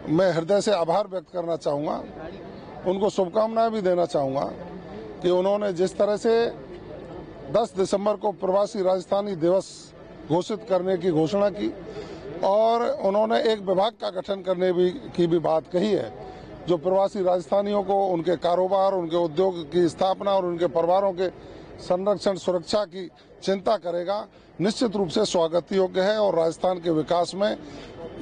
मैं हृदय से आभार व्यक्त करना चाहूँगा, उनको शुभकामनाएं भी देना चाहूँगा कि उन्होंने जिस तरह से 10 दिसंबर को प्रवासी राजस्थानी दिवस घोषित करने की घोषणा की और उन्होंने एक विभाग का गठन करने की भी बात कही है, जो प्रवासी राजस्थानियों को उनके कारोबार, उनके उद्योग की स्थापना और उनके परिवारों के संरक्षण सुरक्षा की चिंता करेगा। निश्चित रूप से स्वागत योग्य है और राजस्थान के विकास में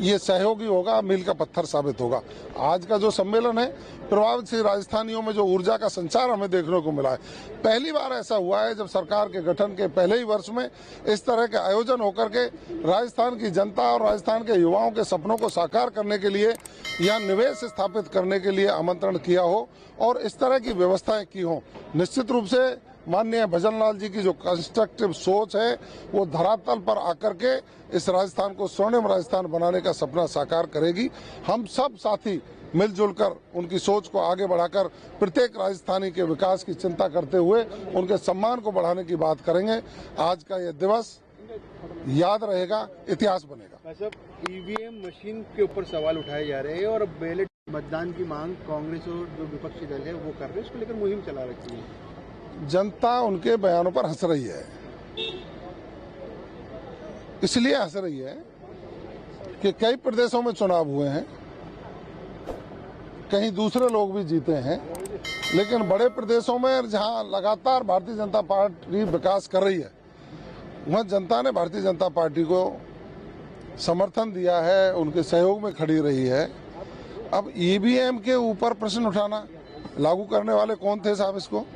ये सहयोगी होगा, मील का पत्थर साबित होगा। आज का जो सम्मेलन है, प्रभावित राजस्थानियों में जो ऊर्जा का संचार हमें देखने को मिला है। पहली बार ऐसा हुआ है जब सरकार के गठन के पहले ही वर्ष में इस तरह के आयोजन होकर के राजस्थान की जनता और राजस्थान के युवाओं के सपनों को साकार करने के लिए, यहाँ निवेश स्थापित करने के लिए आमंत्रण किया हो और इस तरह की व्यवस्थाएं की हो। निश्चित रूप से माननीय भजन लाल जी की जो कंस्ट्रक्टिव सोच है, वो धरातल पर आकर के इस राजस्थान को स्वर्णिम राजस्थान बनाने का सपना साकार करेगी। हम सब साथी मिलजुल कर उनकी सोच को आगे बढ़ाकर प्रत्येक राजस्थानी के विकास की चिंता करते हुए उनके सम्मान को बढ़ाने की बात करेंगे। आज का ये दिवस याद रहेगा, इतिहास बनेगा। ईवीएम मशीन के ऊपर सवाल उठाए जा रहे हैं और बैलेट मतदान की मांग कांग्रेस और जो विपक्षी दल है वो कर रहे हैं, उसको लेकर मुहिम चला रखी है। जनता उनके बयानों पर हंस रही है, इसलिए हंस रही है कि कई प्रदेशों में चुनाव हुए हैं, कहीं दूसरे लोग भी जीते हैं, लेकिन बड़े प्रदेशों में जहां लगातार भारतीय जनता पार्टी विकास कर रही है, वहां जनता ने भारतीय जनता पार्टी को समर्थन दिया है, उनके सहयोग में खड़ी रही है। अब ईवीएम के ऊपर प्रश्न उठाना, लागू करने वाले कौन थे साहब इसको?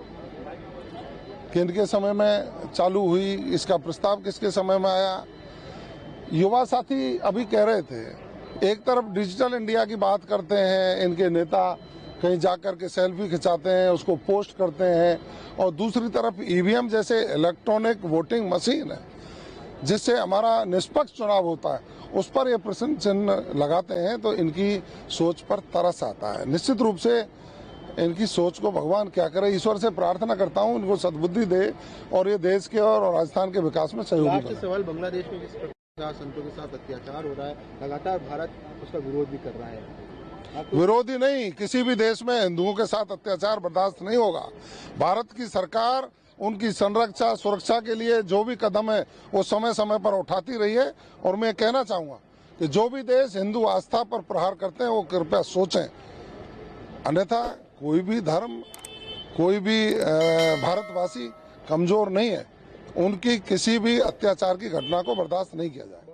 किनके समय में चालू हुई? इसका प्रस्ताव किसके समय में आया? युवा साथी अभी कह रहे थे, एक तरफ डिजिटल इंडिया की बात करते हैं इनके नेता, कहीं जाकर के सेल्फी खिंचाते हैं, उसको पोस्ट करते हैं, और दूसरी तरफ ईवीएम जैसे इलेक्ट्रॉनिक वोटिंग मशीन है जिससे हमारा निष्पक्ष चुनाव होता है, उस पर ये प्रश्न चिन्ह लगाते हैं। तो इनकी सोच पर तरस आता है। निश्चित रूप से इनकी सोच को भगवान क्या करे, ईश्वर से प्रार्थना करता हूँ इनको सद्बुद्धि दे और ये देश के और राजस्थान के विकास में सहयोगी बने। सवाल, बांग्लादेश में जिस प्रकार संतों के साथ अत्याचार हो रहा है, लगातार भारत उसका विरोध भी कर रहा है। विरोधी नहीं, किसी भी देश में हिंदुओं के साथ अत्याचार बर्दाश्त नहीं होगा। भारत की सरकार उनकी संरक्षा सुरक्षा के लिए जो भी कदम है वो समय समय पर उठाती रही है। और मैं कहना चाहूँगा कि जो भी देश हिंदू आस्था पर प्रहार करते हैं वो कृपया सोचें, अन्यथा कोई भी धर्म, कोई भी भारतवासी कमजोर नहीं है। उनकी किसी भी अत्याचार की घटना को बर्दाश्त नहीं किया जाए।